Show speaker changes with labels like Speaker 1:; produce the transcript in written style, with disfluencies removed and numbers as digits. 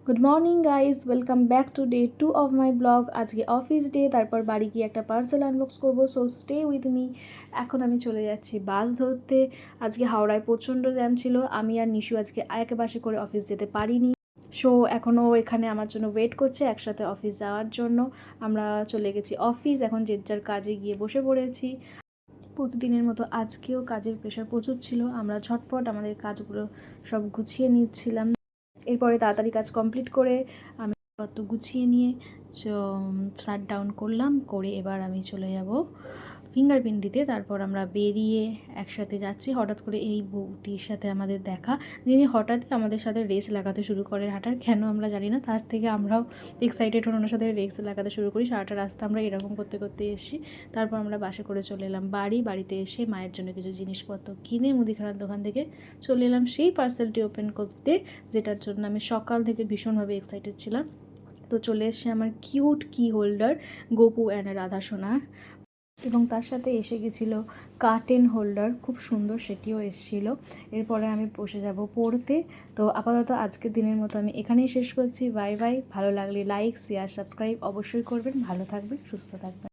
Speaker 1: Good morning guys, welcome back to day 2 of my blog. আজকে office day, তারপর বাড়ি গিয়ে একটা পার্সেল আনবক্স করবো, সো স্টে উইথ মি। এখন আমি চলে যাচ্ছি বাস ধরতে। আজকে হাওড়ায় প্রচণ্ড জ্যাম ছিল, আমি আর নিশু আজকে একে বাসে করে অফিস যেতে পারিনি। সো এখনও এখানে আমার জন্য ওয়েট করছে একসাথে অফিস যাওয়ার জন্য। আমরা চলে গেছি অফিস, এখন যে যার কাজে গিয়ে বসে পড়েছি। প্রতিদিনের মতো আজকেও কাজের প্রেশার প্রচুর ছিল, আমরা ঝটপট আমাদের কাজগুলো সব গুছিয়ে নিচ্ছিলাম। এরপরে তাড়াতাড়ি কাজ কমপ্লিট করে আমি পত্র গুছিয়ে নিয়ে শাট ডাউন করলাম, করে এবার আমি চলে যাব ফিঙ্গারপ্রিন্ট দিতে। তারপর আমরা বেরিয়ে একসাথে যাচ্ছি। হঠাৎ করে এই বউটির সাথে আমাদের দেখা, যিনি হঠাৎই আমাদের সাথে রেস লাগাতে শুরু করে হাঁটার, কেন আমরা জানি না। তার থেকে আমরাও এক্সাইটেড হয়ে ওনার সাথে রেস লাগাতে শুরু করি। সারাটা রাস্তা আমরা এরকম করতে করতে এসেছি। তারপর আমরা বাসে করে চলে এলাম বাড়িতে এসে মায়ের জন্য কিছু জিনিসপত্র কিনে মুদিখানার দোকান থেকে চলে এলাম সেই পার্সেলটি ওপেন করতে, যেটার জন্য আমি সকাল থেকে ভীষণভাবে এক্সাইটেড ছিলাম। তো চলে এসছে আমার কিউট কি হোল্ডার, গোপু অ্যান্ড রাধা সোনার, এবং তার সাথে এসে গেছিলো কার্টেন হোল্ডার, খুব সুন্দর, সেটিও এসেছিলো। এরপরে আমি বসে যাব পড়তে। তো আপাতত আজকের দিনের মতো আমি এখানেই শেষ করছি। Bye bye. ভালো লাগলে লাইক, শেয়ার, সাবস্ক্রাইব অবশ্যই করবেন। ভালো থাকবেন, সুস্থ থাকবেন।